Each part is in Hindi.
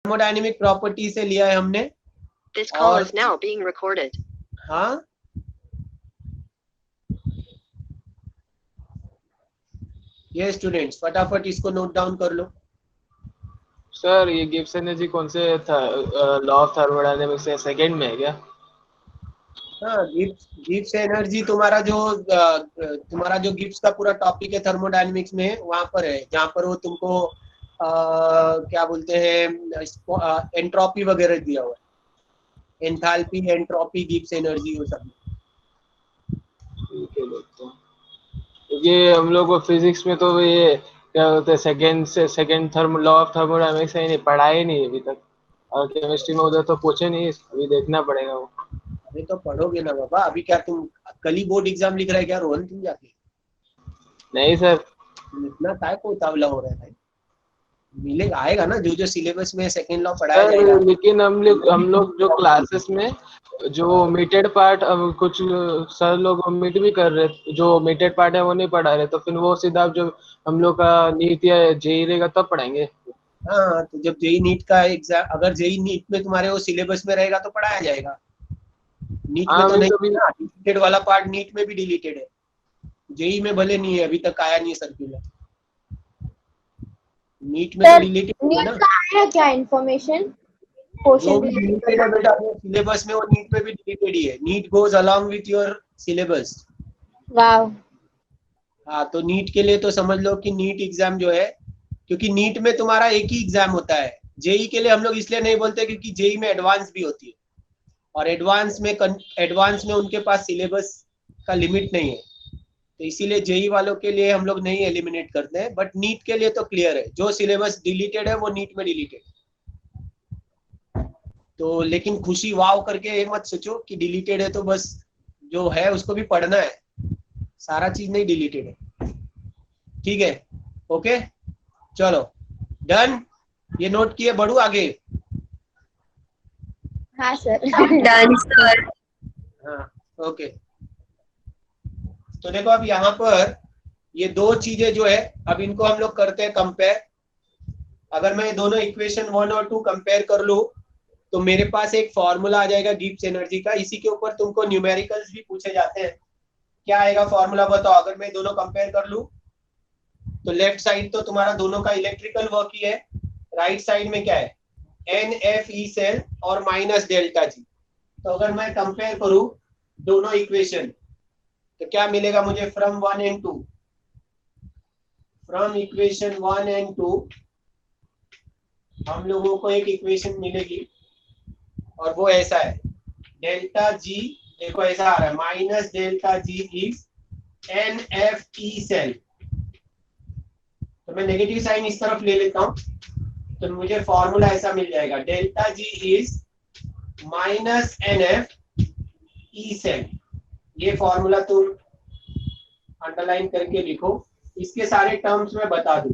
थर्मोडायनेमिक प्रॉपर्टी से लिया है हमने। This call is now being recorded. हाँ, ये स्टूडेंट्स फटाफट इसको नोट डाउन कर लो। सर ये गिब्स एनर्जी कौन से लॉ ऑफ थर्मोडायनेमिक्स से सेकंड में है क्या? हाँ, गिब्स एनर्जी तुम्हारा जो गिब्स का पूरा टॉपिक है थर्मोडायनेमिक्स में, वहां पर है, जहाँ पर वो तुमको क्या बोलते हैं एंट्रोपी वगैरह दिया हुआ है, एंथैल्पी, एंट्रोपी, गिब्स एनर्जी, वो सब। ठीक है दोस्तों, ये हम लोग को फिजिक्स में तो ये क्या बोलते हैं second thermo law of thermodynamics है नहीं, पढ़ा ही नहीं अभी तक, और केमिस्ट्री में उधर तो पूछे नहीं, अभी देखना पड़ेगा वो। अभी तो पढ़ोगे ना बाबा, अभी क्या तुम कल ही बोर्ड एग्जाम लिख रहे हैं क्या रोहन तुम जाके? नहीं सर, इतना काय को उतावला हो रहा है भाई? मिलेगा, आएगा ना, जो सिलेबस में सेकंड लॉ पढ़ाया जाएगा। लेकिन हम लोग जो क्लासेस में जो ओमिटेड पार्ट, अब कुछ सर लोग ओमिट भी कर रहे, जो ओमिटेड पार्ट है वो नहीं पढ़ा रहे, तो फिर वो सीधा जो हम लोग का नीट या जेई रहेगा तब पढ़ाएंगे। हाँ, तो जब जेई नीट का एग्जाम, अगर जेई नीट में तुम्हारे वो सिलेबस में रहेगा तो पढ़ाया जाएगा। नीट में तो नहीं ना, डिलीटेड वाला पार्ट नीट में भी डिलीटेड है, जेई में भले नहीं है, अभी तक आया नहीं सर्कुलर, नीट में तो डिलीटेड है ना। नीट का आया क्या इन्फॉर्मेशन? जो भी डिलीटेड है बेटा सिलेबस में, वो नीट में भी डिलीटेड ही है। NEET goes along with your syllabus. Wow. हाँ, तो नीट के लिए तो समझ लो कि नीट एग्जाम जो है, क्योंकि नीट में तुम्हारा एक ही एग्जाम होता है। जेई के लिए हम लोग इसलिए नहीं बोलते क्योंकि जेई में एडवांस भी होती है, और एडवांस में उनके पास सिलेबस का लिमिट नहीं है, तो इसीलिए जेई वालों के लिए हम लोग नहीं एलिमिनेट करते हैं। बट नीट के लिए तो क्लियर है, जो सिलेबस डिलीटेड है वो नीट में डिलीटेड। तो लेकिन खुशी वाव करके ये मत सोचो कि डिलीटेड है तो बस जो है उसको भी पढ़ना है, सारा चीज नहीं डिलीटेड है। ठीक है, ओके, चलो डन, ये नोट किए, बढ़ू आगे। हाँ सर। Done, sir. हाँ, ओके। तो देखो अब यहाँ पर ये दो चीजें जो है, अब इनको हम लोग करते हैं कंपेयर। अगर मैं दोनों इक्वेशन 1 और 2 कंपेयर कर लूं तो मेरे पास एक फॉर्मूला आ जाएगा गिब्स एनर्जी का। इसी के ऊपर तुमको न्यूमेरिकल्स भी पूछे जाते हैं। क्या आएगा फॉर्मूला बताओ? अगर मैं दोनों कंपेयर कर लूं तो लेफ्ट साइड तो तुम्हारा दोनों का इलेक्ट्रिकल वर्क ही है, राइट साइड में क्या है, एन एफ ई सेल और माइनस डेल्टा जी। तो अगर मैं कंपेयर करूं दोनों इक्वेशन तो क्या मिलेगा मुझे? From 1 and 2, from equation 1 and 2 हम लोगों को एक इक्वेशन मिलेगी, और वो ऐसा है, डेल्टा जी, देखो ऐसा आ रहा है, minus delta G is n F E cell. तो मैं नेगेटिव साइन इस तरफ ले लेता हूं, तो मुझे फॉर्मूला ऐसा मिल जाएगा, delta G is minus n F E cell. ये फॉर्मूला तुम अंडरलाइन करके लिखो। इसके सारे टर्म्स में बता दूं,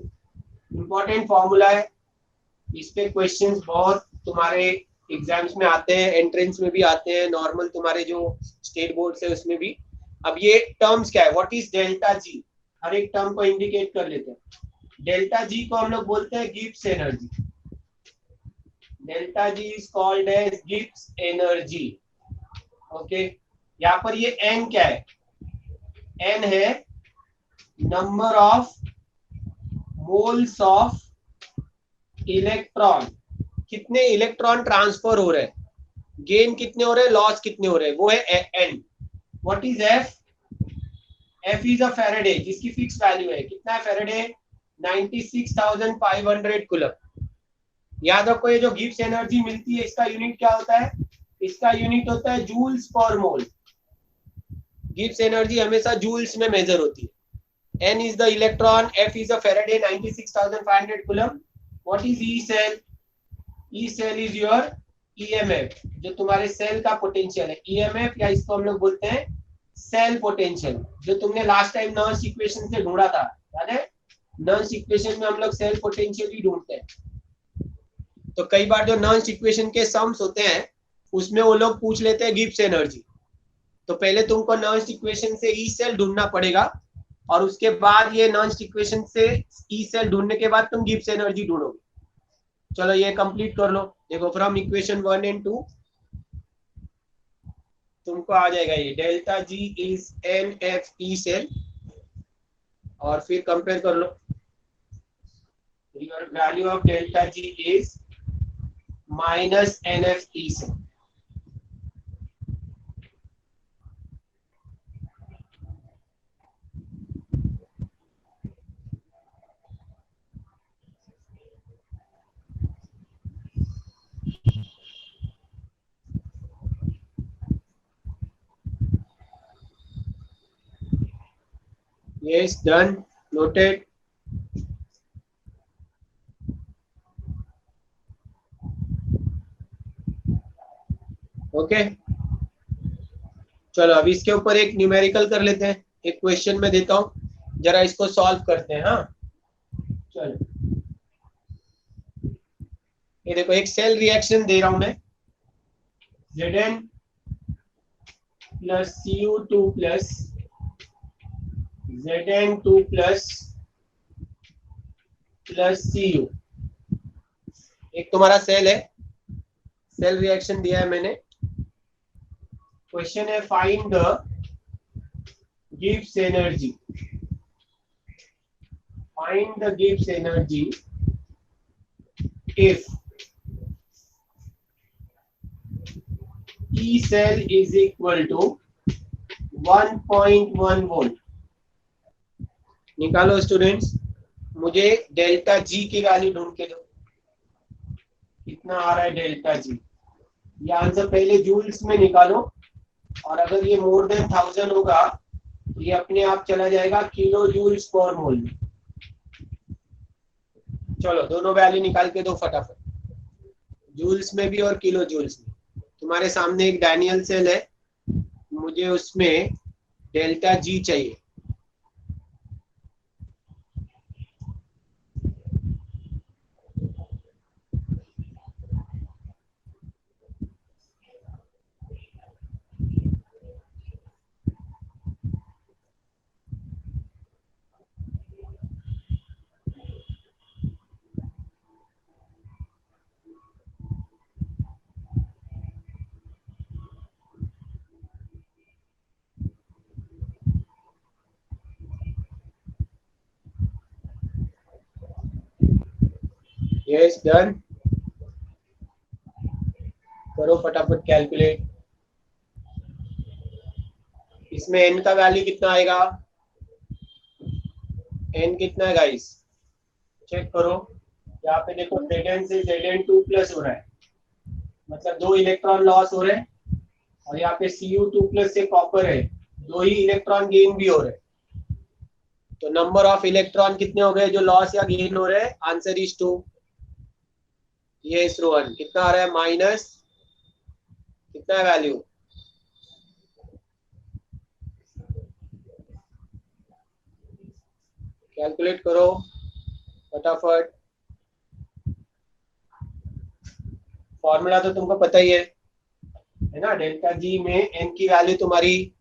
इंपॉर्टेंट फॉर्मूला है, इस पे क्वेश्चंस बहुत तुम्हारे एग्जाम्स में आते हैं, एंट्रेंस में भी आते हैं, नॉर्मल तुम्हारे जो स्टेट बोर्ड है उसमें भी। अब ये टर्म्स क्या है, व्हाट इज डेल्टा जी, हर एक टर्म को इंडिकेट कर लेते हैं। डेल्टा जी को हम लोग बोलते हैं Gibbs energy. Delta G is called as Gibbs energy. Okay, यहाँ पर ये एन क्या है? एन है number of moles of electron, कितने इलेक्ट्रॉन ट्रांसफर हो रहे हैं, गेन कितने हो रहे हैं, लॉस कितने हो रहे हैं, वो है n. What is F? F is a Faraday, जिसकी फिक्स वैल्यू है, कितना है फैराडे? 96,500 कूलम। याद रखो, ये जो गिब्स एनर्जी मिलती है इसका यूनिट क्या होता है? इसका यूनिट होता है joules per mole. Gibbs energy हमेशा जूल्स में मेजर होती है। N is the electron, F is a Faraday, 96,500 coulomb. What is E cell? E cell is your EMF, जो तुम्हारे सेल का पोटेंशियल है, ईएमएफ, या इसको हम लोग बोलते हैं सेल पोटेंशियल, जो तुमने लास्ट टाइम नर्स इक्वेशन से ढूंढा था, याद है? नर्स इक्वेशन में हम लोग सेल पोटेंशियल ही ढूंढते हैं। तो कई बार जो नर्स इक्वेशन के सम्स होते हैं उसमें वो लोग पूछ लेते हैं गिब्स एनर्जी। तो पहले तुमको नर्स इक्वेशन से ई सेल ढूंढना पड़ेगा, और उसके बाद ये नर्स इक्वेशन से ई सेल ढूंढने के बाद तुम गिब्स एनर्जी ढूंढोगे। चलो ये कंप्लीट कर लो। देखो फ्रॉम इक्वेशन 1 एंड 2 तुमको आ जाएगा ये delta G is n F E cell, और फिर कंपेयर कर लो। Your value of delta G is minus n F E cell. Yes, done. Noted. Okay चलो अब इसके ऊपर एक न्यूमेरिकल कर लेते हैं। एक क्वेश्चन में देता हूं, जरा इसको सॉल्व करते हैं। हाँ चलो ये देखो एक सेल रिएक्शन दे रहा हूं मैं, Zn plus Cu2 plus Zn2 plus Cu। एक तुम्हारा सेल है, सेल रिएक्शन दिया है मैंने। क्वेश्चन है find the Gibbs energy, find the Gibbs energy if E cell is equal to 1.1 volt. निकालो स्टूडेंट्स, मुझे डेल्टा जी की वैल्यू ढूंढ के दो। कितना आ रहा है डेल्टा जी? ये आंसर पहले जूल्स में निकालो, और अगर ये मोर देन 1000 होगा तो ये अपने आप चला जाएगा किलो जूल्स पर मोल में। चलो दोनों वैल्यू निकाल के दो फटाफट, जूल्स में भी और किलो जूल्स में। तुम्हारे सामने एक डैनियल सेल है, मुझे उसमें डेल्टा जी चाहिए। यस डन, करो फटाफट कैलकुलेट। इसमें n का वैल्यू कितना आएगा? n कितना है गाइस? चेक करो। यहाँ पे देखो Zn से Zn2 प्लस हो रहा है, मतलब 2 इलेक्ट्रॉन लॉस हो रहे हैं, और यहाँ पे Cu2 प्लस से कॉपर है, 2 ही इलेक्ट्रॉन गेन भी हो रहे हैं। तो नंबर ऑफ इलेक्ट्रॉन कितने हो गए जो लॉस या गेन हो रहे हैं? Answer is 2। ये रोहन कितना आ रहा है? माइनस कितना है वैल्यू? कैलकुलेट करो फटाफट। फॉर्मूला तो तुमको पता ही है ना, डेल्टा जी में n की वैल्यू तुम्हारी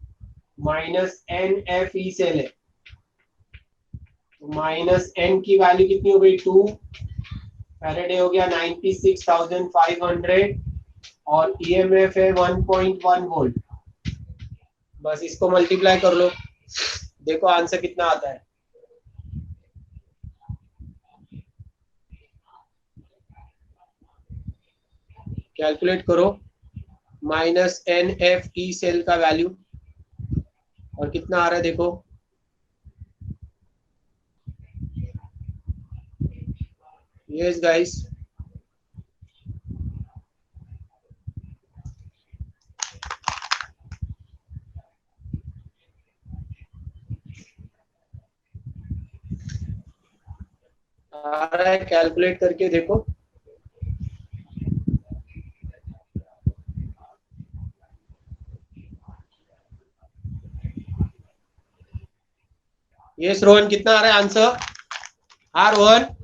minus n F E cell है, माइनस n की वैल्यू कितनी हो गई? 2 फैराडे हो गया 96,500, और ईएमएफ है 1.1 वोल्ट। बस इसको मल्टीप्लाई कर लो, देखो आंसर कितना आता है। कैलकुलेट करो minus n F E cell का वैल्यू, और कितना आ रहा है देखो। यस गाइस, आ रहा है, कैलकुलेट करके देखो। यस रोहन, कितना आ रहा है आंसर? हाँ Rohan,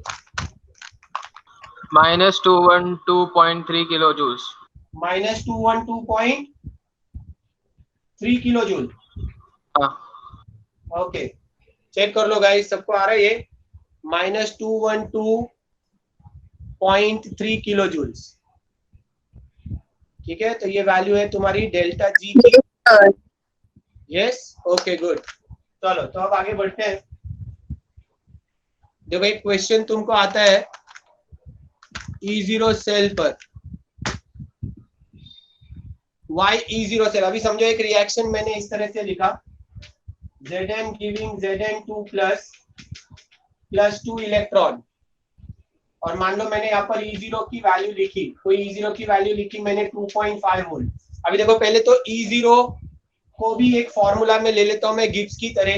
minus 212.3 kilo joules. Minus 212.3 kilo joule. हाँ ओके चेक कर लो गाइस, सबको आ रहा है ये? Minus 212 0.3 kilo joules. ठीक है, तो ये वैल्यू है तुम्हारी डेल्टा जी की। Yes, okay good. चलो तो अब आगे बढ़ते हैं। देखो एक क्वेश्चन तुमको आता है E0 सेल पर, वाई E0 सेल। अभी समझो एक रिएक्शन मैंने इस तरह से लिखा, Zn giving Zn2 plus 2 electron, और मान लो मैंने यहाँ पर E0 की वैल्यू लिखी, कोई E0 की वैल्यू लिखी मैंने 2.5 वोल्ट। अभी देखो पहले तो E0 को भी एक फॉर्मूला में ले लेता हूं मैं गिब्स की तरह।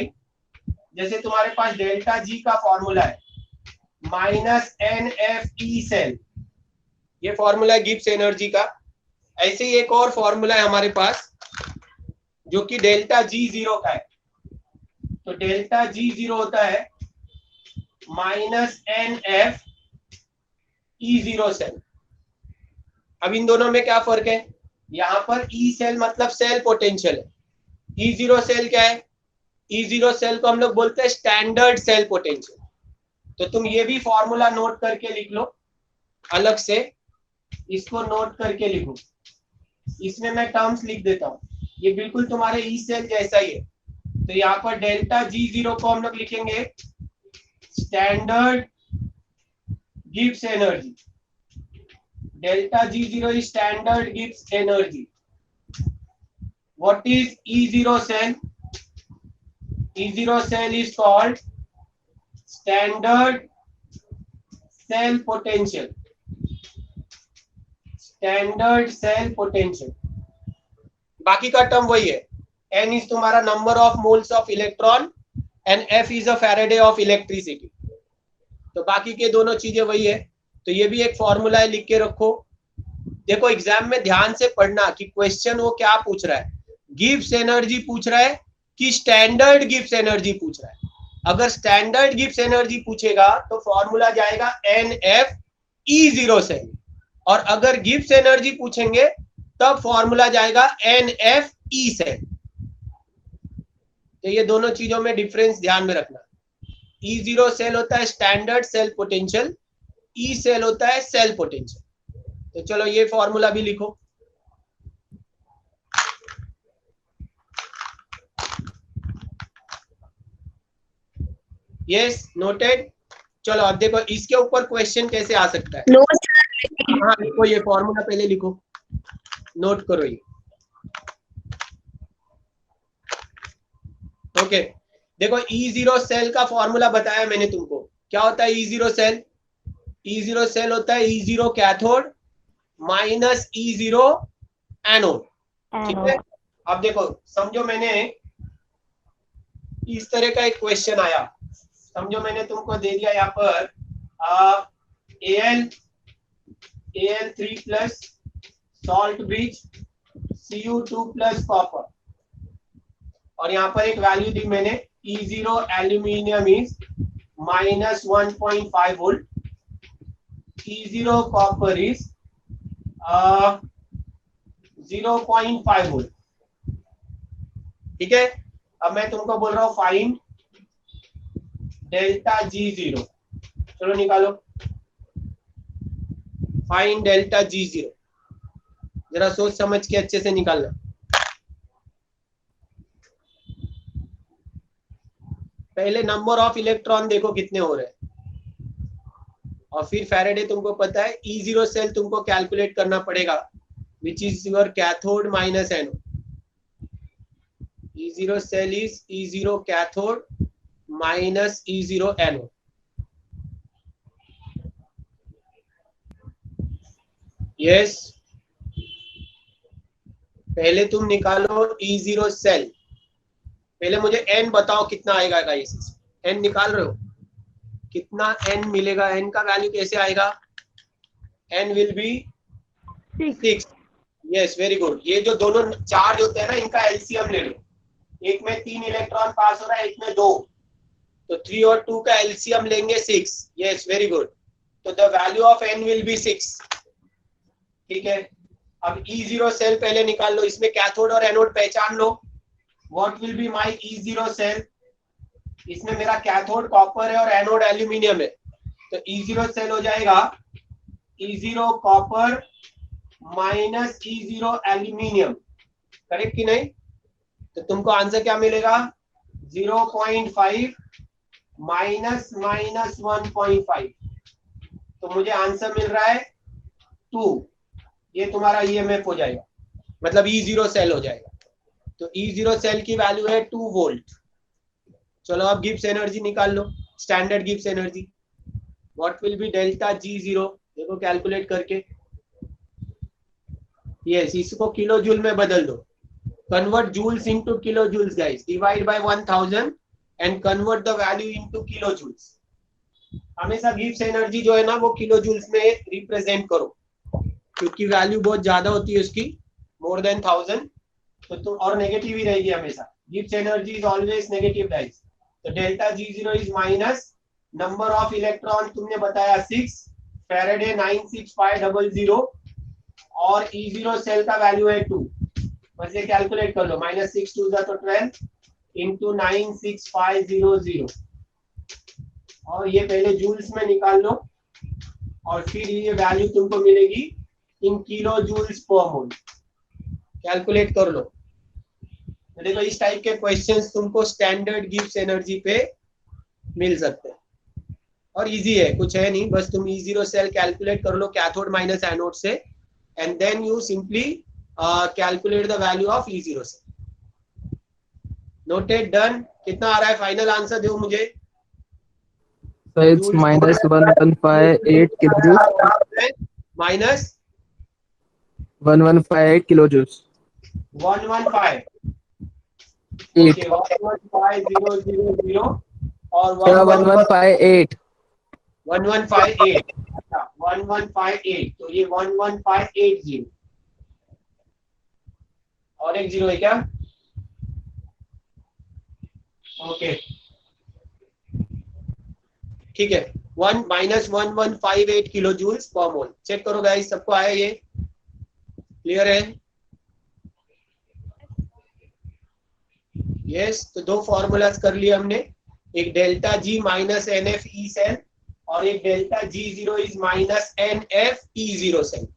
जैसे तुम्हारे पास डेल्टा जी का फॉर्मूला है माइनस NFE सेल, ये फॉर्मूला है गिब्स एनर्जी का। ऐसे ही एक और फॉर्मूला है हमारे पास जो कि डेल्टा G0 का है। तो डेल्टा G0 होता है माइनस NFE0 सेल। अब इन दोनों में क्या फर्क है? यहाँ पर E सेल मतलब सेल पोटेंशियल है, E0 सेल क्या है? E0 सेल को हम लोग बोलते हैं स्टैंडर्ड सेल पोटेंशियल। तो तुम ये भी फॉर्मूला नोट करके लिख लो, अलग से इसको नोट करके लिखो। इसमें मैं टर्म्स लिख देता हूँ, ये बिल्कुल तुम्हारे E सेल जैसा ही है। तो यहाँ पर डेल्टा G0 को हम लोग लिखेंगे standard Gibbs energy. Delta G0 is standard Gibbs energy. What is E0 cell? E0 cell is called standard cell potential. Standard cell potential. बाकी का टर्म वही है। N is तुम्हारा number of moles of electron and F is a Faraday of electricity. तो बाकी के दोनों चीजें वही है। तो ये भी एक फॉर्मूला है, लिख के रखो। देखो एग्जाम में ध्यान से पढ़ना कि क्वेश्चन वो क्या पूछ रहा है, गिब्स एनर्जी पूछ रहा है कि स्टैंडर्ड गिब्स एनर्जी पूछ रहा है। अगर स्टैंडर्ड गिब्स एनर्जी पूछेगा तो फॉर्मूला जाएगा NFE0 से, और अगर गिब्स एनर्जी पूछेंगे तब फॉर्मूला जाएगा NFE से। तो ये दोनों चीजों में डिफरेंस ध्यान में रखना। E0 सेल होता है standard cell potential, E cell होता है सेल पोटेंशियल। तो चलो ये फॉर्मूला भी लिखो। Yes, noted. चलो अब देखो इसके ऊपर क्वेश्चन कैसे आ सकता है। No, हाँ लिखो, ये फॉर्मूला पहले लिखो, नोट करो ये। ओके, देखो E0 सेल का फॉर्मूला बताया मैंने तुमको। क्या होता है E0 सेल? E0 सेल होता है E0 cathode minus E0 anode. ठीक है, अब देखो समझो मैंने इस तरह का एक क्वेश्चन आया, समझो मैंने तुमको दे दिया यहाँ पर Al3 plus salt bridge Cu2 plus copper, और यहाँ पर एक वैल्यू दी मैंने E0 aluminium is minus 1.5 volt, E0 copper is 0.5 volt. ठीक है, अब मैं तुमको बोल रहा हूँ फाइंड डेल्टा G0। चलो निकालो, फाइंड डेल्टा G0। जरा सोच समझ के अच्छे से निकालना। पहले नंबर ऑफ इलेक्ट्रॉन देखो कितने हो रहे हैं, और फिर फैराडे तुमको पता है E0 सेल तुमको कैलकुलेट करना पड़ेगा, which is your cathode minus anode. E0 cell is E0 cathode minus E0 anode. Yes, पहले तुम निकालो E0 सेल। पहले मुझे n बताओ कितना आएगा गाइस। n निकाल रहे हो, कितना n मिलेगा? n का वैल्यू कैसे आएगा? n will be 6। Yes, very good. ये जो दोनों चार्ज होते हैं ना, इनका एलसीएम ले लो। एक में 3 इलेक्ट्रॉन पास हो रहा है, एक में 2, तो 3 और 2 का एलसीएम लेंगे 6। Yes, very good. तो the value of n will be 6। ठीक है, अब E0 सेल पहले निकाल लो, इसमें कैथोड और एनोड पहचान लो। What will be my E0 cell? इसमें मेरा कैथोड कॉपर है और एनोड एल्यूमिनियम है, तो E0 सेल हो जाएगा E0 copper minus E0 aluminium, correct कि नहीं? तो तुमको आंसर क्या मिलेगा? 0.5 माइनस 1.5, तो मुझे आंसर मिल रहा है 2। ये तुम्हारा ईएमएफ हो जाएगा, मतलब E0 सेल हो जाएगा। तो E0 सेल की वैल्यू है 2 वोल्ट। चलो अब गिब्स एनर्जी निकाल लो, standard Gibbs energy. What will be delta G0? देखो कैलकुलेट करके। यस, इसको किलो जूल में बदल दो। Convert joules into kilo joules guys, divide by 1000 and convert the value into kilo joules. हमेशा गिब्स एनर्जी जो है ना वो किलो जूल्स में रिप्रेजेंट करो, क्योंकि वैल्यू बहुत ज्यादा होती है उसकी, मोर देन 1000, तो तुम और नेगेटिव ही रहेगी हमेशा। Gibbs energy is always negative guys. तो delta G0 is minus number of electron तुमने बताया 6, फैराडे 96500, और E0 सेल का वैल्यू है 2। बस ये कैलकुलेट कर लो, माइनस 6 2 तो 12 इंटू 96500, और ये पहले जूल्स में निकाल लो, और फिर ये वैल्यू तुमको मिलेगी in kilo joules per mole. Calculate कर लो। तो देखो इस टाइप के क्वेश्चंस तुमको स्टैंडर्ड गिब्स एनर्जी पे मिल सकते हैं, और इजी है, कुछ है नहीं, बस तुम E0 सेल कैलकुलेट कर लो कैथोड माइनस एनोड से, and then you simply calculate the value of E0 cell. Noted, done. कितना आ रहा है फाइनल आंसर? दो मुझे। So it's minus 1158 kilojoules. Minus 1158 kilojoules. 115 8. 115,000 और 1158. 1158, 1158, तो ये 11580 और एक जीरो है क्या? ओके ठीक है। 1 माइनस 1158 किलो जूल्स पर मोल। चेक करो गाइस, सबको आया? ये क्लियर है? यस। तो दो फॉर्मूलाज कर लिए हमने, एक delta G minus NF E cell, और एक delta G0 is minus NF E0 cell.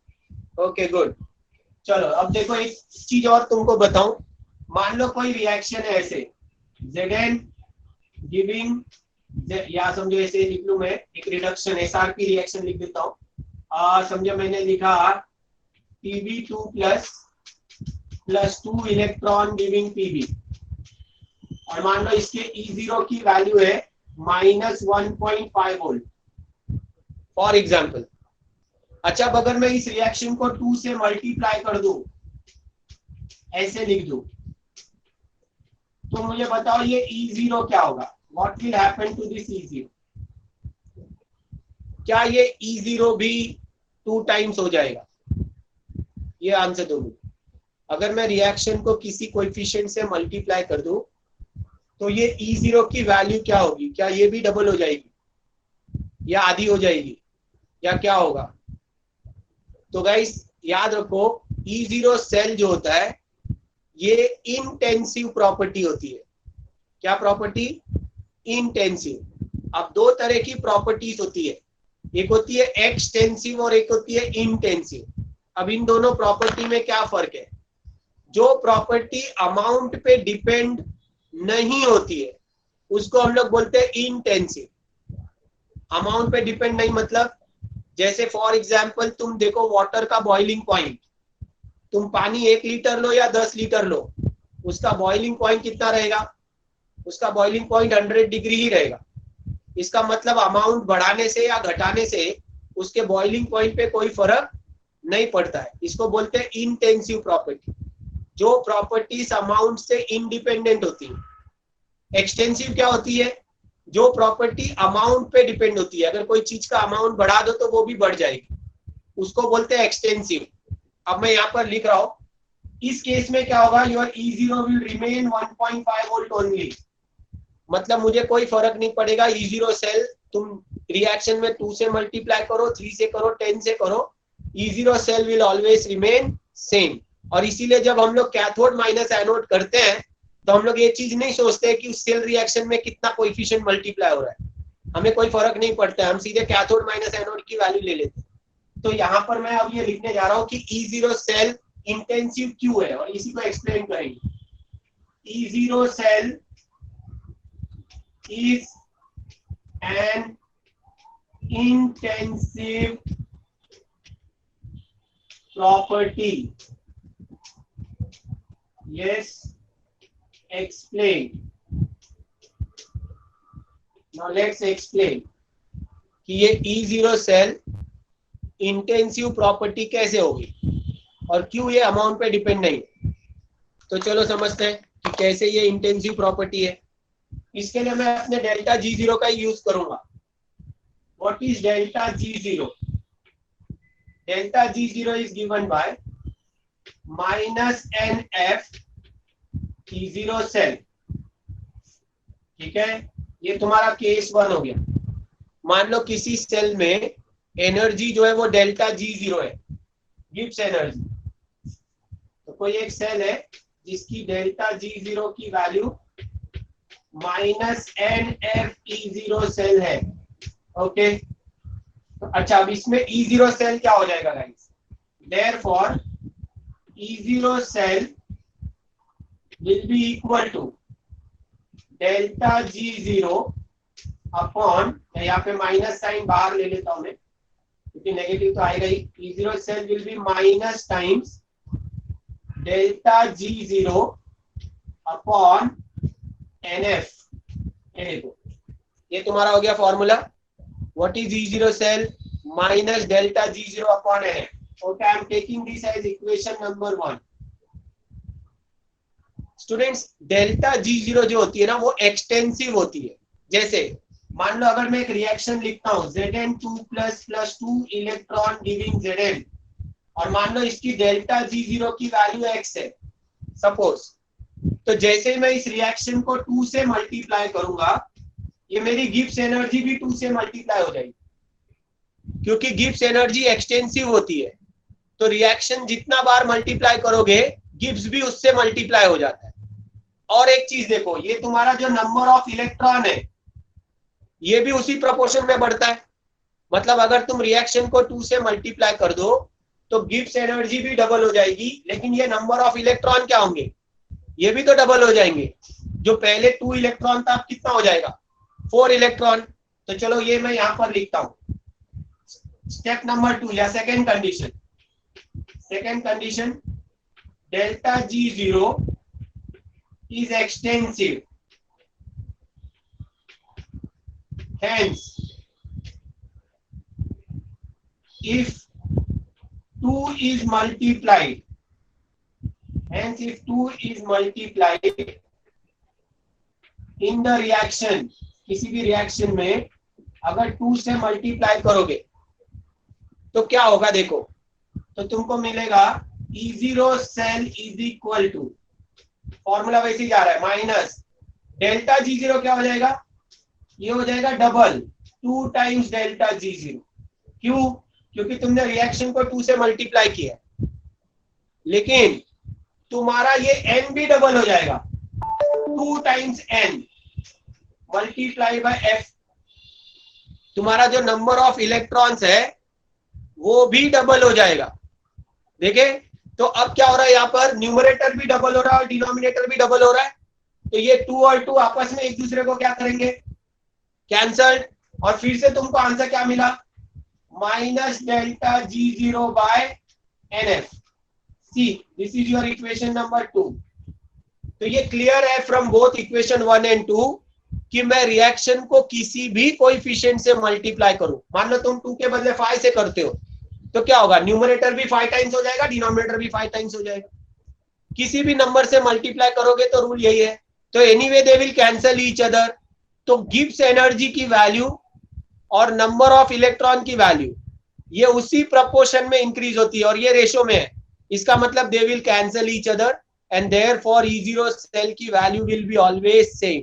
Okay good. चलो अब देखो एक चीज और तुमको बताऊं। मान लो कोई रिएक्शन है ऐसे, Zn गिविंग, या समझो ऐसे लिख लूं मैं, एक रिडक्शन SRP रिएक्शन लिख देता हूँ। समझो मैंने लिखा Pb2 plus 2 electron giving Pb, और मान लो इसके E0 की वैल्यू है माइनस 1.5 वोल्ट फॉर एग्जाम्पल। अच्छा, अब अगर मैं इस रिएक्शन को 2 से मल्टीप्लाई कर दूं, ऐसे लिख दूं, तो मुझे बताओ ये E0 क्या होगा? What will happen to this E0? क्या ये E0 भी 2 टाइम्स हो जाएगा? ये आंसर दो मुझे। अगर मैं रिएक्शन को किसी कोएफिशिएंट से मल्टीप्लाई कर दूं, तो ये E0 की वैल्यू क्या होगी? क्या ये भी डबल हो जाएगी, या आधी हो जाएगी, या क्या होगा? तो गाइस याद रखो, E0 सेल जो होता है ये इंटेंसिव प्रॉपर्टी होती है। क्या प्रॉपर्टी? इंटेंसिव। अब दो तरह की प्रॉपर्टीज होती है, एक होती है एक्सटेंसिव और एक होती है इंटेंसिव। अब इन दोनों प्रॉपर्टी में क्या फर्क है? जो प्रॉपर्टी अमाउंट पे डिपेंड नहीं होती है उसको हम लोग बोलते हैं इंटेंसिव। अमाउंट पे डिपेंड नहीं मतलब, जैसे फॉर एग्जांपल तुम देखो वाटर का बॉइलिंग पॉइंट, तुम पानी 1 लीटर लो या 10 लीटर लो, उसका बॉइलिंग पॉइंट कितना रहेगा? उसका बॉइलिंग पॉइंट 100 डिग्री ही रहेगा। इसका मतलब अमाउंट बढ़ाने से या घटाने से उसके बॉइलिंग पॉइंट पे कोई फर्क नहीं पड़ता है। इसको बोलते हैं इंटेंसिव प्रॉपर्टी, जो प्रॉपर्टीज अमाउंट से इंडिपेंडेंट होती है। एक्सटेंसिव क्या होती है? जो प्रॉपर्टी अमाउंट पे डिपेंड होती है। अगर कोई चीज का अमाउंट बढ़ा दो तो वो भी बढ़ जाएगी, उसको बोलते हैं एक्सटेंसिव। अब मैं यहाँ पर लिख रहा हूं, इस केस में क्या होगा? Your E0 will remain 1.5 volt only. मतलब मुझे कोई फर्क नहीं पड़ेगा, E0 सेल तुम रिएक्शन में 2 से मल्टीप्लाई करो, 3 से करो, 10 से करो, E0 cell will always remain same. और इसीलिए जब हम लोग कैथोड माइनस एनोड करते हैं तो हम लोग ये चीज नहीं सोचते कि उस सेल रिएक्शन में कितना कोएफिशिएंट मल्टीप्लाई हो रहा है, हमें कोई फर्क नहीं पड़ता है, हम सीधे कैथोड माइनस एनोड की वैल्यू ले लेते हैं। तो यहाँ पर मैं अब ये लिखने जा रहा हूँ कि E0 सेल इंटेंसिव क्यों है और इसी को एक्सप्लेन करेंगे। E0 cell is an intensive property. Yes, explain. Now let's explain कि ये E0 सेल इंटेंसिव प्रॉपर्टी कैसे होगी और क्यों ये अमाउंट पे डिपेंड नहीं। तो चलो समझते हैं कि कैसे ये इंटेंसिव प्रॉपर्टी है। इसके लिए मैं अपने डेल्टा G0 का यूज करूंगा। What is delta G0? Delta G0 is given by minus NF E0 cell. ठीक है, ये तुम्हारा केस 1 हो गया। मान लो किसी सेल में एनर्जी जो है वो डेल्टा G0 है, गिब्स एनर्जी। तो कोई एक सेल है जिसकी डेल्टा G0 की वैल्यू माइनस NF सेल है। ओके, अच्छा अब इसमें E0 सेल क्या हो जाएगा guys? Therefore E0 cell will be equal to delta G0 upon, यहाँ पे माइनस साइन बाहर ले लेता हूं मैं क्योंकि नेगेटिव तो आएगा ही। E0 cell will be minus times delta G0 upon NF। ये देखो, ये तुम्हारा हो गया formula. What is E0 cell? Minus delta G0 upon NF। Okay, I am taking this as equation number 1। Students, delta G0 जो होती है ना वो एक्सटेंसिव होती है। जैसे मान लो अगर मैं एक रिएक्शन लिखता हूं Zn2 + 2 इलेक्ट्रॉन गिविंग Zn और मान लो इसकी डेल्टा G0 की वैल्यू x है सपोज, तो जैसे मैं इस रिएक्शन को 2 से मल्टीप्लाई करूंगा ये मेरी गिब्स एनर्जी भी 2 से मल्टीप्लाई हो जाएगी क्योंकि गिब्स एनर्जी एक्सटेंसिव होती है। तो रिएक्शन जितना बार मल्टीप्लाई करोगे गिब्स भी उससे मल्टीप्लाई हो जाता है। और एक चीज देखो, ये तुम्हारा जो नंबर ऑफ इलेक्ट्रॉन है ये भी उसी प्रोपोर्शन में बढ़ता है। मतलब अगर तुम रिएक्शन को 2 से मल्टीप्लाई कर दो तो गिब्स एनर्जी भी डबल हो जाएगी, लेकिन ये नंबर ऑफ इलेक्ट्रॉन क्या होंगे? ये भी तो डबल हो जाएंगे। जो पहले 2 इलेक्ट्रॉन था अब कितना हो जाएगा? 4 इलेक्ट्रॉन। तो चलो ये मैं यहां पर लिखता हूं। स्टेप नंबर 2 या second condition, delta G0 is extensive. Hence, if 2 is multiplied in the reaction, किसी भी रिएक्शन में अगर 2 से मल्टीप्लाई करोगे तो क्या होगा? देखो, तो तुमको मिलेगा E0 cell is equal to, formula वैसे ही जा रहा है, माइनस डेल्टा G0 क्या हो जाएगा? ये हो जाएगा डबल 2 टाइम्स डेल्टा G0। क्यों? क्योंकि तुमने रिएक्शन को 2 से मल्टीप्लाई किया, लेकिन तुम्हारा ये n भी डबल हो जाएगा 2 times n multiply by f। तुम्हारा जो नंबर ऑफ इलेक्ट्रॉन्स है वो भी डबल हो जाएगा। देखे तो अब क्या हो रहा है, यहाँ पर न्यूमरेटर भी डबल हो रहा है और डिनोमिनेटर भी डबल हो रहा है। तो ये 2 और 2 आपस में एक दूसरे को क्या करेंगे? कैंसल्ड। और फिर से तुमको आंसर क्या मिला? Minus delta G0 by NF। See, this is your equation number 2। तो ये क्लियर है फ्रॉम बोथ इक्वेशन 1 एंड 2 कि मैं रिएक्शन को किसी भी कोएफिशिएंट से मल्टीप्लाई करूं। मान लो तुम 2 के बदले 5 से करते हो तो क्या होगा? न्यूमरेटर भी 5 टाइम्स हो जाएगा, डिनोमिनेटर भी 5 टाइम्स हो जाएगा। किसी भी नंबर से मल्टीप्लाई करोगे तो रूल यही है। तो anyway they will cancel each other. तो गिब्स एनर्जी की वैल्यू और नंबर ऑफ इलेक्ट्रॉन की वैल्यू ये उसी प्रपोर्शन में इंक्रीज होती है और ये रेशो में है। इसका मतलब they will cancel each other and therefore E0 cell की value will be always same.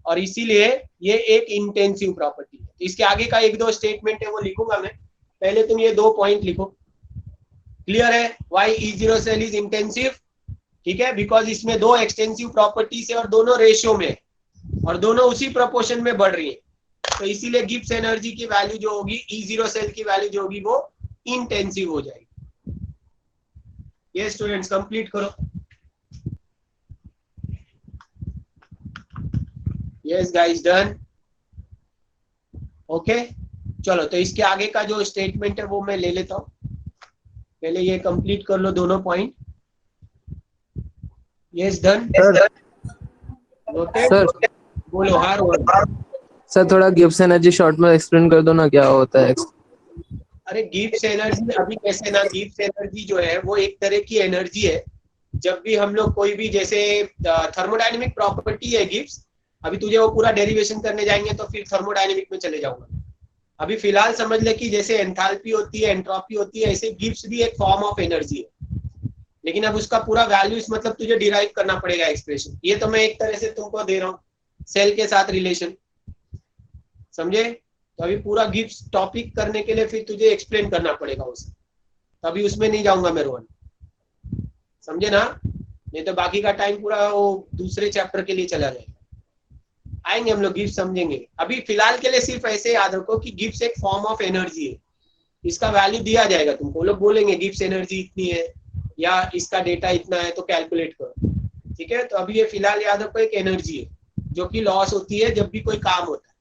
और इसीलिए ये एक इंटेंसिव प्रॉपर्टी है। इसके आगे का 1-2 स्टेटमेंट है वो लिखूंगा मैं, पहले तुम ये 2 पॉइंट लिखो। क्लियर है why E0 cell is intensive? ठीक है, बिकॉज इसमें 2 एक्सटेंसिव प्रॉपर्टीज है और दोनों रेशियो में और दोनों उसी प्रोपोर्शन में बढ़ रही है। तो इसीलिए गिब्स एनर्जी की वैल्यू जो होगी, E0 सेल की वैल्यू जो होगी वो इंटेंसिव हो जाएगी। ये स्टूडेंट्स कंप्लीट करो। Yes guys done. ओके चलो, तो इसके आगे का जो स्टेटमेंट है वो मैं ले लेता हूँ। पहले ये कंप्लीट कर लो दोनों point. Yes done. Sir noted. बोलो हाँ रोहन। सर थोड़ा गिब्स एनर्जी शॉर्ट में एक्सप्लेन कर दो ना, क्या होता है। अरे गिब्स एनर्जी अभी कैसे ना, गिब्स एनर्जी जो है वो एक तरह की एनर्जी है। जब भी हम लोग कोई भी जैसे थर्मोडायनेमिक प्रॉपर्टी है गिब्स, अभी तुझे वो पूरा डेरिवेशन करने जाएंगे तो फिर थर्मोडायनेमिक में चले जाऊंगा। अभी फिलहाल समझ ले कि जैसे एंथैल्पी होती है, एंट्रोपी होती है, ऐसे गिब्स भी एक फॉर्म ऑफ एनर्जी है। लेकिन अब उसका पूरा वैल्यू मतलब तुझे डिराइव करना पड़ेगा एक्सप्रेशन। ये तो मैं एक तरह से तुमको दे रहा हूँ सेल के साथ रिलेशन, समझे। तो अभी पूरा गिब्स टॉपिक करने के लिए फिर तुझे एक्सप्लेन करना पड़ेगा उसे, तो अभी उसमें नहीं जाऊंगा मैं रोहन, समझे ना। नहीं तो बाकी का टाइम पूरा वो दूसरे चैप्टर के लिए चला जाएगा। आएंगे हम लोग गिब्स समझेंगे। अभी फिलहाल के लिए सिर्फ ऐसे याद रखो कि गिब्स एक फॉर्म ऑफ एनर्जी है। इसका वैल्यू दिया जाएगा तुमको, लोग बोलेंगे गिब्स एनर्जी इतनी है या इसका डेटा इतना है तो कैलकुलेट करो, ठीक है। तो अभी ये फिलहाल याद रखो एक एनर्जी है जो कि लॉस होती है जब भी कोई काम होता है।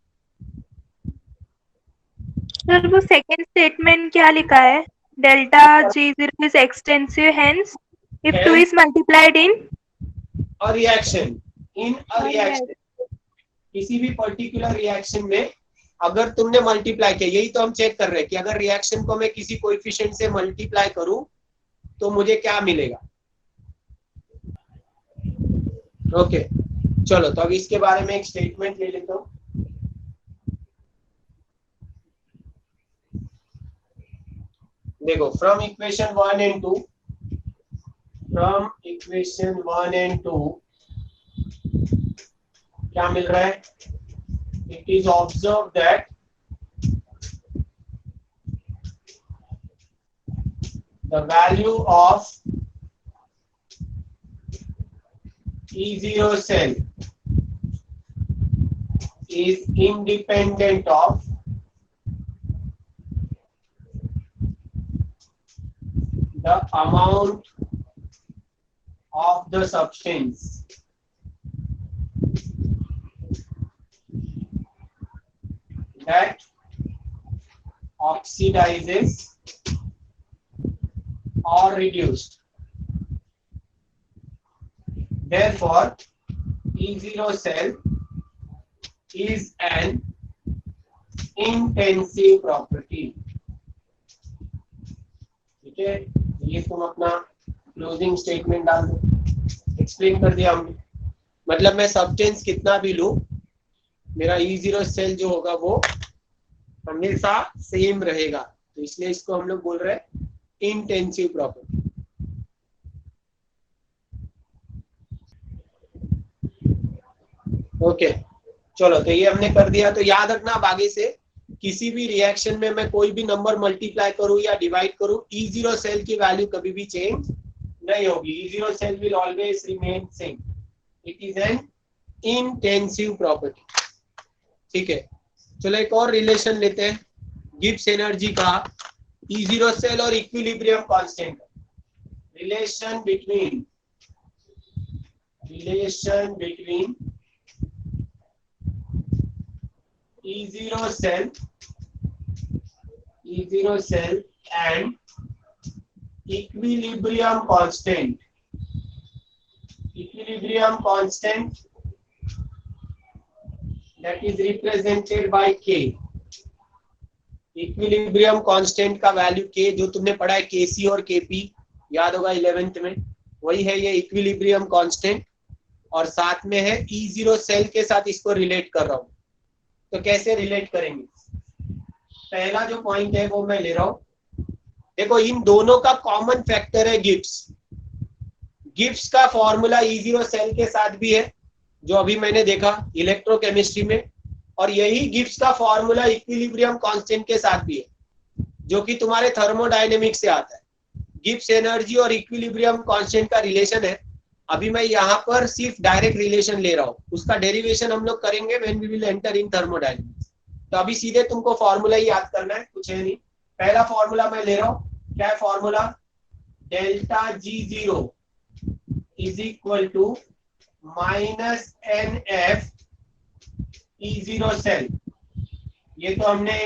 सर वो सेकंड स्टेटमेंट क्या लिखा है? Delta G0 is extensive, hence if 2 is multiplied in a reaction, in a reaction, किसी भी पर्टिकुलर रिएक्शन में अगर तुमने मल्टीप्लाई किया, यही तो हम चेक कर रहे हैं कि अगर रिएक्शन को मैं किसी कोएफिशिएंट से मल्टीप्लाई करूं तो मुझे क्या मिलेगा। ओके चलो, तो अब इसके बारे में एक स्टेटमेंट ले लेता हूं। देखो, from equation 1 and 2, from equation 1 and 2 क्या मिल रहा है? It is observe that the value of E0 cell is independent of the amount of the substance that oxidizes or reduced. Therefore, E0 cell is an intensive property. ठीक है, ये तुम अपना क्लोजिंग स्टेटमेंट डाल दो। एक्सप्लेन कर दिया हमने, मतलब मैं सब्सटेंस कितना भी लूं, मेरा E0 सेल जो होगा वो हमेशा सेम रहेगा, तो इसलिए इसको हम लोग बोल रहे हैं इंटेंसिव प्रॉपर्टी। ओके चलो, तो ये हमने कर दिया। तो याद रखना अब आगे से किसी भी रिएक्शन में मैं कोई भी नंबर मल्टीप्लाई करूं या डिवाइड करूं, E0 सेल की वैल्यू कभी भी चेंज नहीं होगी। E0 cell will always remain same. It is an intensive property. ठीक है, चलो एक और रिलेशन लेते हैं गिब्स एनर्जी का, E0 सेल और equilibrium constant. Relation between E0 cell and equilibrium constant. Equilibrium constant that is represented by K. Equilibrium constant का वैल्यू K जो तुमने पढ़ा है Kc और Kp, याद होगा 11th में, वही है ये इक्विलिब्रियम कांस्टेंट। और साथ में है E0 सेल के साथ इसको रिलेट कर रहा हूं। तो कैसे रिलेट करेंगे? पहला जो पॉइंट है वो मैं ले रहा हूं। देखो, इन दोनों का कॉमन फैक्टर है गिब्स। गिब्स का फॉर्मूला E0 सेल के साथ भी है जो अभी मैंने देखा इलेक्ट्रोकेमिस्ट्री में, और यही गिब्स का फॉर्मूला इक्विलिब्रियम कांस्टेंट के साथ भी है जो कि तुम्हारे थर्मोडायनेमिक्स से आता है। गिब्स एनर्जी और इक्विलिब्रियम कांस्टेंट का रिलेशन है। अभी मैं यहाँ पर सिर्फ डायरेक्ट रिलेशन ले रहा हूँ, उसका डेरिवेशन हम लोग करेंगे when we will enter in thermodynamics. तो अभी सीधे तुमको फॉर्मूला ही याद करना है, कुछ है नहीं। पहला फॉर्मूला मैं ले रहा हूं, क्या है formula? Delta G0 is equal to minus NF E0 cell. ये तो हमने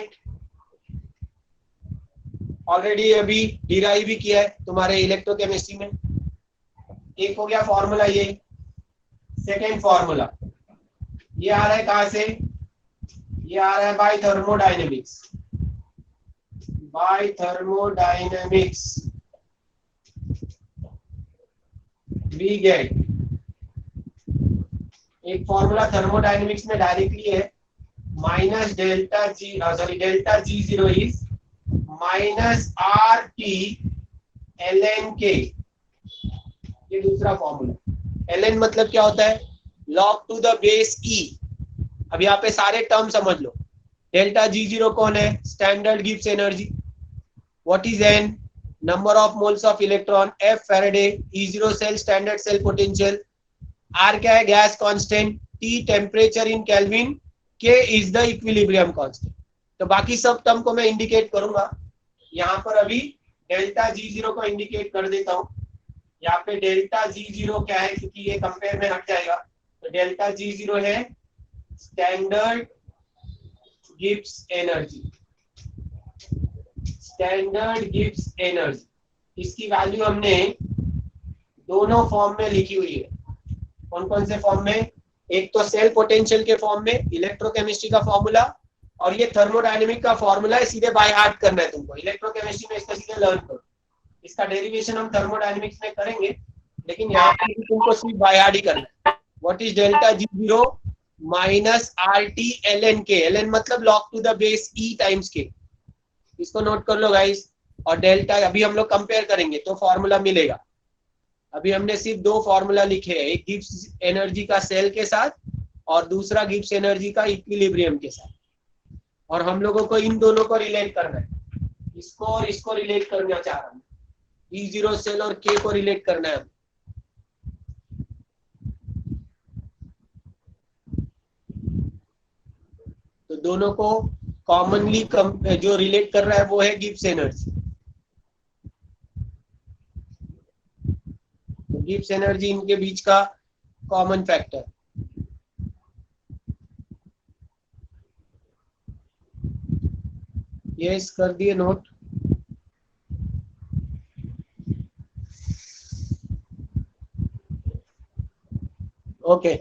ऑलरेडी अभी डिराइव भी किया है तुम्हारे इलेक्ट्रोकेमिस्ट्री में। एक हो गया फॉर्मूला ये। सेकेंड फॉर्मूला ये आ रहा है कहां से? ये आ रहा है by thermodynamics. By thermodynamics we get एक फॉर्मूला थर्मोडायनेमिक्स में डायरेक्टली है, minus delta G0 is minus RT ln K। ये दूसरा फॉर्मूला। ln मतलब क्या होता है? log to the base E। अब यहाँ पे सारे टर्म समझ लो। डेल्टा G0 कौन है? Standard Gibbs energy. What is N? Number of moles of electron. F Faraday. E0 cell standard cell potential. R क्या है? Gas constant. T temperature in kelvin. K is the equilibrium constant. तो बाकी सब टर्म को मैं इंडिकेट करूंगा। यहाँ पर अभी डेल्टा G0 को इंडिकेट कर देता हूँ। यहाँ पे डेल्टा G0 क्या है, क्योंकि ये कंपेयर में हट जाएगा। तो डेल्टा G0 है standard Gibbs energy. Standard Gibbs energy, इसकी वैल्यू हमने दोनों फॉर्म में लिखी हुई है। कौन कौन से फॉर्म में? एक तो सेल पोटेंशियल के फॉर्म में, इलेक्ट्रोकेमिस्ट्री का फॉर्मूला, और ये थर्मोडायनेमिक का फॉर्मूला है। सीधे बाय हार्ट करना है तुमको। इलेक्ट्रोकेमिस्ट्री में इसका सीधे लर्न करो। इसका डेरिवेशन हम थर्मोडायनेमिक्स में करेंगे, लेकिन यहाँ पे भी तुमको सिर्फ बाय हार्ट ही करना है। What is delta G0 minus RT ln K। ln मतलब log to the base E times K। इसको नोट कर लो गाइस। और डेल्टा अभी हम लोग कंपेयर करेंगे तो फॉर्मूला मिलेगा। अभी हमने सिर्फ दो फॉर्मूला लिखे हैं, एक गिब्स एनर्जी का सेल के साथ और दूसरा गिब्स एनर्जी का इक्विलिब्रियम के साथ। और हम लोगों को इन दोनों को रिलेट करना है। इसको और इसको रिलेट करना चाह रहा हूँ। E0 सेल और K को रिलेट करना है। तो दोनों को कॉमनली जो रिलेट कर रहा है वो है गिब्स एनर्जी। तो गिब्स एनर्जी इनके बीच का कॉमन फैक्टर। यस कर दिए नोट। ओके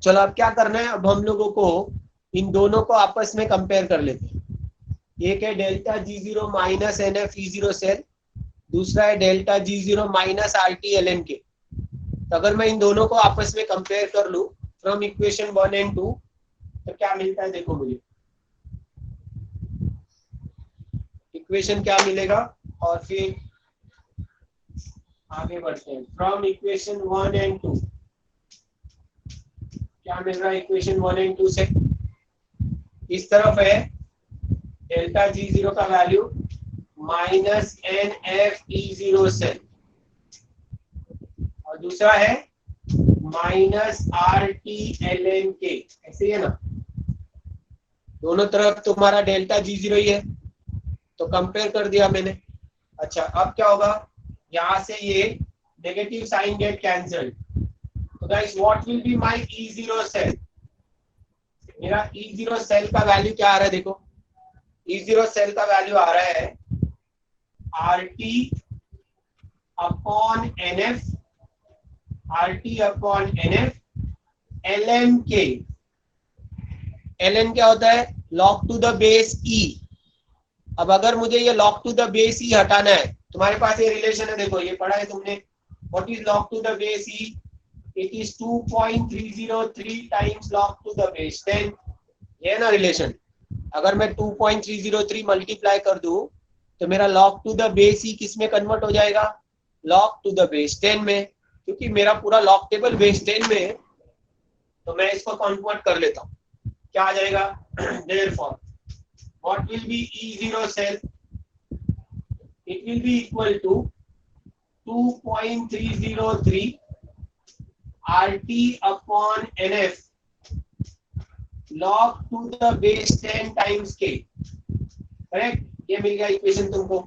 चलो अब क्या करना है? अब हम लोगों को इन दोनों को आपस में कंपेयर कर लेते हैं। एक है delta G0 minus NF E0 cell, दूसरा है delta G0 minus RT ln K। तो अगर मैं इन दोनों को आपस में कंपेयर कर लूं फ्रॉम इक्वेशन 1 एंड 2 तो क्या मिलता है? देखो मुझे इक्वेशन क्या मिलेगा और फिर आगे बढ़ते हैं। फ्रॉम इक्वेशन 1 एंड 2 क्या मिल रहा है? इक्वेशन 1 एंड 2 से इस तरफ है डेल्टा G0 का value minus NF E0 cell, और दूसरा है माइनस RT ln K। ऐसे है ना? दोनों तरफ तुम्हारा डेल्टा G0 ही है, तो कंपेयर कर दिया मैंने। अच्छा अब क्या होगा? यहां से ये नेगेटिव साइन गेट कैंसल्ड। तो guys what will be my E0 cell? मेरा E0 सेल का वैल्यू क्या आ रहा है? देखो E0 सेल का वैल्यू आ रहा है RT upon NF, RT upon NF ln K। ln क्या होता है? log to the base E। अब अगर मुझे ये log to the base E हटाना है, तुम्हारे पास ये रिलेशन है, देखो ये पढ़ा है तुमने। What is log to the base E? It is 2.303 times log to the base 10। ये ना रिलेशन। अगर मैं 2.303 मल्टीप्लाई कर दूं तो मेरा log टू द बेस ही किस में कन्वर्ट हो जाएगा? log टू द बेस 10 में। क्योंकि मेरा पूरा log टेबल बेस 10 में है, तो मैं इसको कन्वर्ट कर लेता हूँ। क्या आ जाएगा? Therefore, what will be E0 cell? It will be equal to 2.303 RT upon NF log to the base 10 times K। Correct? ये मिल गया इक्वेशन तुमको।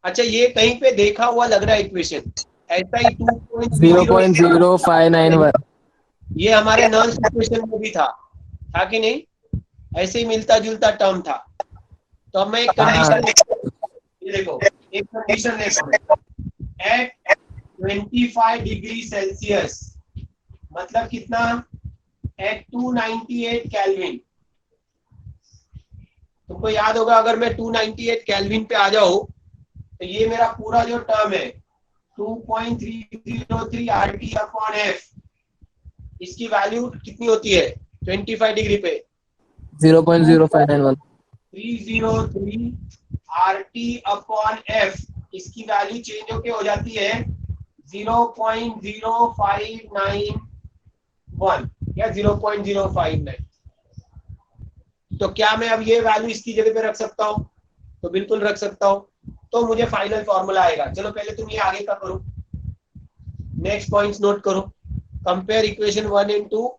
अच्छा ये कहीं पे देखा हुआ लग रहा है इक्वेशन, ऐसा ही 0.0591 ये हमारे नॉन इक्वेशन में भी था कि नहीं? ऐसे ही मिलता जुलता टर्म था। तो अब मैं एक कंडीशन, ये देखो एक कंडीशन लेता हूं, एट 25 डिग्री सेल्सियस, मतलब कितना, एट 298 केल्विन। तुमको याद होगा अगर मैं 298 केल्विन पे आ जाऊं तो ये मेरा पूरा जो टर्म है 2.303 RT अपॉन F, इसकी वैल्यू कितनी होती है 25 डिग्री पे? 0.0591 303 RT अपॉन F, इसकी वैल्यू चेंज होके हो जाती है 0.0591 या 0.059। तो क्या मैं अब ये वैल्यू इसकी जगह पे रख सकता हूँ? तो बिल्कुल रख सकता हूँ। तो मुझे फाइनल फॉर्मूला आएगा। चलो पहले तुम ये आगे का करो, नेक्स्ट पॉइंट्स नोट करो। Compare equation 1 and 2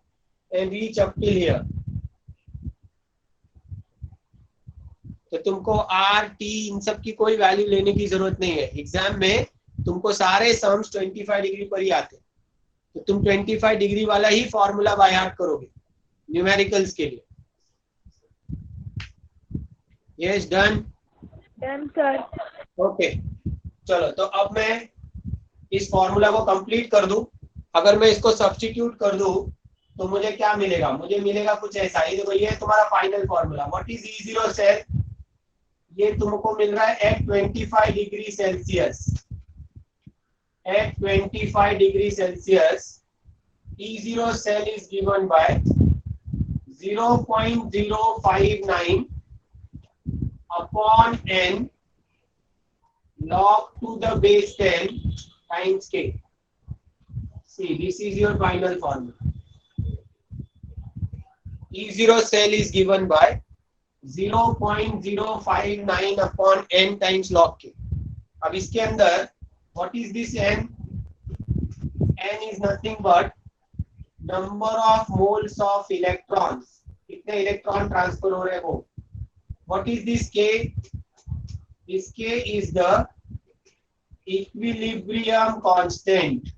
and reach up till here। तो तुमको आर टी इन सब की कोई वैल्यू लेने की जरूरत नहीं है। एग्जाम में तुमको सारे सम्स 25 डिग्री पर ही आते, तो तुम 25 डिग्री वाला ही फॉर्मूला बाय हार्ट करोगे न्यूमेरिकल्स के लिए। Yes, done sir. ओके चलो, तो अब मैं इस फॉर्मूला को कंप्लीट कर दूं। अगर मैं इसको सब्स्टिट्यूट कर दूं तो मुझे क्या मिलेगा? मुझे मिलेगा कुछ ऐसा। ये देखो, ये तुम्हारा final formula. What is E0 cell? ये तुमको मिल रहा है at 25 degree Celsius. At 25 degree Celsius E0 cell is given by 0.059 upon n log to the base 10 times k. See, this is your final formula. E0 cell is given by 0.059 upon n times log k. अब इसके अंदर what is this n? n is nothing but number of moles of electrons. कितने इलेक्ट्रॉन ट्रांसफर हो रहे हैं वो। What is this k? This k is the equilibrium constant.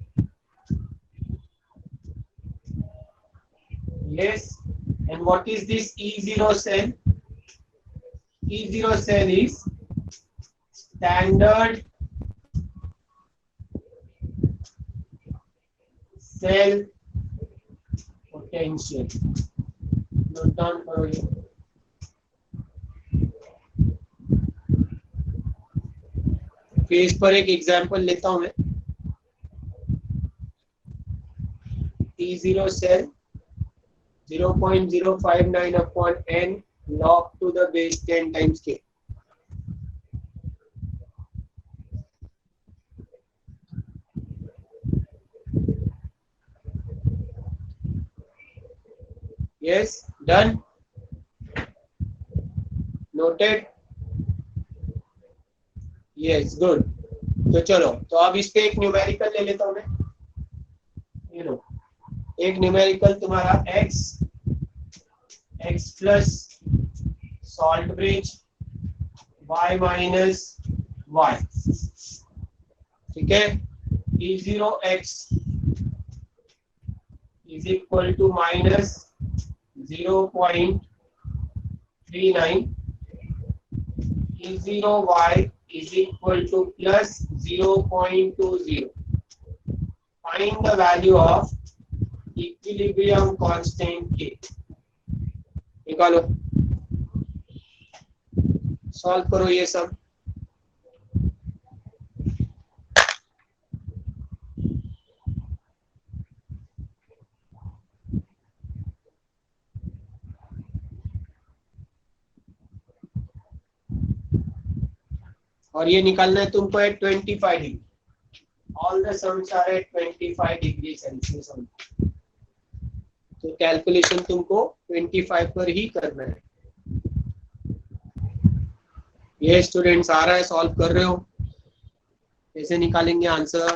Yes, and what is this E0 cell? E0 cell is standard cell potential. Note down करो ये। पेज पर एक एग्जांपल लेता हूं मैं। E0 cell 0.059 upon n log to the base 10 times k. Yes, done. Noted. Yes, good. तो चलो, तो अब इस पे एक न्यूमेरिकल ले लेता हूं मैं। ये लो, एक न्यूमेरिकल तुम्हारा x plus salt bridge y minus y, ठीक है। E0x is equal to minus 0.39, E0y is equal to plus 0.20. Find the value of equilibrium constant k. निकालो, सॉल्व करो ये सब। और ये निकालना है तुमको at 25 degree. All the sums are at 25 degree Celsius. तो कैलकुलेशन तुमको 25 पर ही करना है। ये स्टूडेंट्स आ रहा है, सॉल्व कर रहे हो, कैसे निकालेंगे आंसर?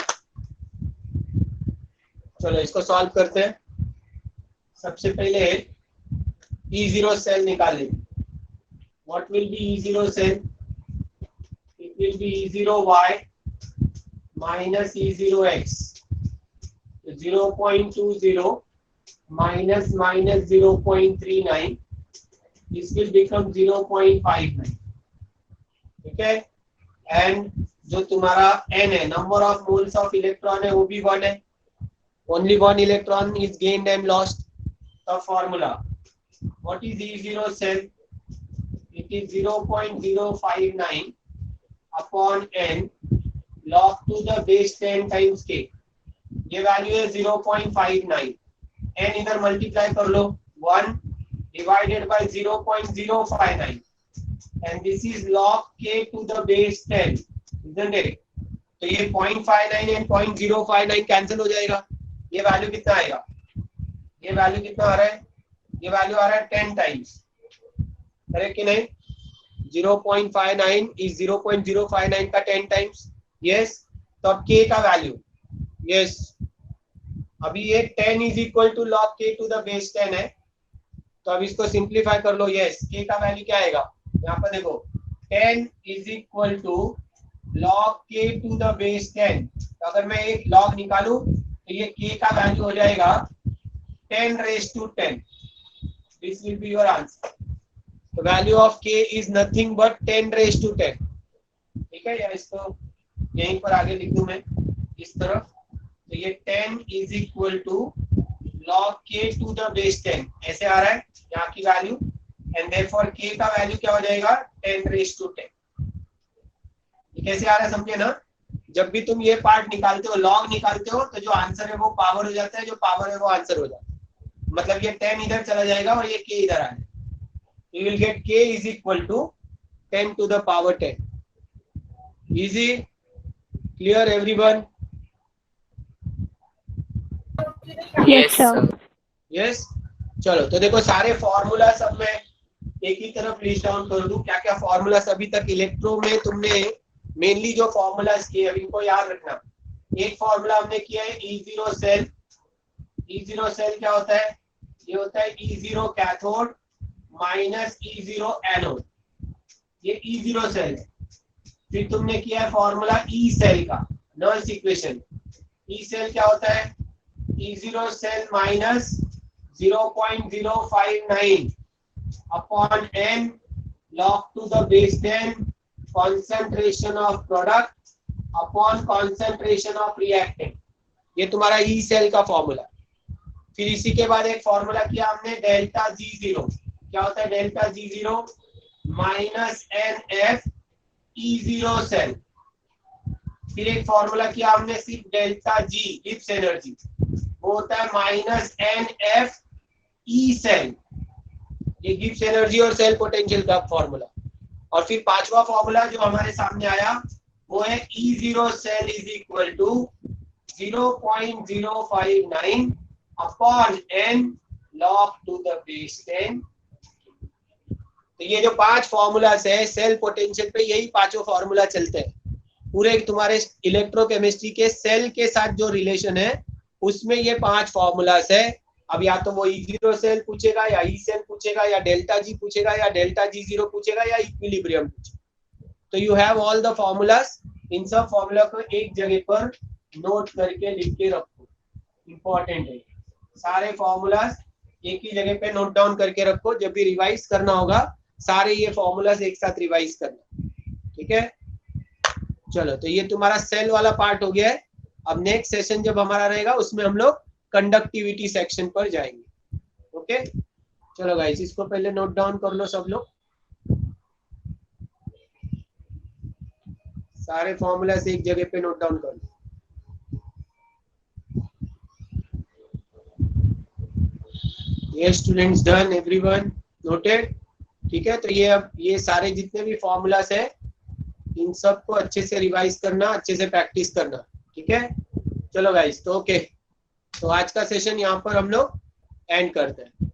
चलो इसको सॉल्व करते हैं। सबसे पहले E0 सेल निकालेंगे। What will be E0 cell? will be E0y minus E0x. 0.20 minus 0.39. This will become 0.59. ठीक है, एंड जो तुम्हारा n है, number of moles of electron है, वो भी 1 है. Only 1 electron is gained and lost. The formula, what is E0 cell? It is 0.059 upon n log to the base 10 times k. ये वैल्यू है 0.59. n इधर मल्टीप्लाई कर लो, 1 divided by 0.059, and this is log k to the base 10, isn't it? तो ये 0.59 and 0.059 कैंसिल हो जाएगा. ये वैल्यू कितना आएगा? ये वैल्यू कितना आ रहा है? ये वैल्यू आ रहा है 10 टाइम्स. करेक्ट कि नहीं? 0.59 is 0.059 का 10 टाइम्स. यस. तो अब k का वैल्यू, यस, अभी ये 10 is equal to log k to the base 10 है. तो अब इसको सिंप्लीफाई कर लो. यस, k का वैल्यू क्या आएगा? यहाँ पर देखो, 10 is equal to log k to the base 10. तो अगर मैं एक log निकालूं तो ये k का वैल्यू हो जाएगा 10 raised to 10. This will be your answer. The value of k is nothing but 10 raised to 10. ठीक है, या इसको यहीं पर आगे लिख दूं मैं इस तरफ. तो ये 10 is equal to log k to the base 10 ऐसे आ रहा है यहाँ की वैल्यू, एंड देयरफॉर k का वैल्यू क्या हो जाएगा? 10 raised to 10. ये कैसे आ रहा है समझे ना? जब भी तुम ये पार्ट निकालते हो, log निकालते हो, तो जो आंसर है वो पावर हो जाता है, जो पावर है वो आंसर हो जाता है. मतलब ये 10 इधर चला जाएगा और ये k इधर आएगा. You will get k is equal to 10 to the power 10. Easy? Clear everyone? Yes, sir. Yes? चलो, तो देखो सारे फॉर्मूला सब मैं एक ही तरफ लिस्ट डाउन कर दूं. क्या क्या फॉर्मूलास अभी तक इलेक्ट्रो में तुमने मेनली जो फॉर्मूलास किए, अब इनको याद रखना. एक फॉर्मूला हमने किया है E0 सेल. E0 सेल क्या होता है? ये होता है E0 cathode minus E0 anode. ये E0 सेल है. फिर तुमने किया है फॉर्मूला E सेल का, नॉइस इक्वेशन. E सेल क्या होता है? E0 cell minus 0.059 upon n log to the base 10 concentration of product upon concentration of reactant. ये तुम्हारा E सेल का फॉर्मूला. फिर इसी के बाद एक फॉर्मूला किया हमने डेल्टा G0. क्या होता है delta G0? Minus NF E0 cell. फिर एक फॉर्मूला किया हमने सिर्फ डेल्टा G, गिब्स एनर्जी, वो होता है माइनस NF E सेल. ये गिब्स एनर्जी और सेल पोटेंशियल का फॉर्मूला. और फिर पांचवा फॉर्मूला जो हमारे सामने आया वो है E0 cell is equal to 0.059 upon n log to the base 10. तो ये जो पांच फॉर्मूलास है सेल पोटेंशियल पे, यही पांचों फॉर्मूला चलते हैं पूरे तुम्हारे इलेक्ट्रोकेमिस्ट्री के. सेल के साथ जो रिलेशन है उसमें ये पांच फॉर्मूलास है. अब या तो वो E0 सेल पूछेगा, या E सेल पूछेगा, या डेल्टा G पूछेगा, या डेल्टा G0 पूछेगा, या इक्विलिब्रियम पूछेगा. तो you have all the formulas. इन सब फॉर्मूला को एक जगह पर नोट करके लिख के रखो. इंपॉर्टेंट है, सारे फॉर्मूलास एक ही जगह पे नोट डाउन करके रखो. जब भी रिवाइज करना होगा सारे ये फॉर्मूलास एक साथ रिवाइज करना. ठीक है, चलो. तो ये तुम्हारा सेल वाला पार्ट हो गया है. अब नेक्स्ट सेशन जब हमारा रहेगा उसमें हम लोग कंडक्टिविटी सेक्शन पर जाएंगे. ओके, चलो गाइस, इसको पहले नोट डाउन कर लो सब लोग. सारे फॉर्मूला से एक जगह पे नोट डाउन कर लो. ये स्टूडेंट्स डन, एवरीवन नोटेड? ठीक है, तो ये अब ये सारे जितने भी फॉर्मूलास है इन सब को अच्छे से रिवाइज करना, अच्छे से प्रैक्टिस करना. ठीक है, चलो गाइस. तो ओके, तो आज का सेशन यहाँ पर हम लोग एंड करते हैं.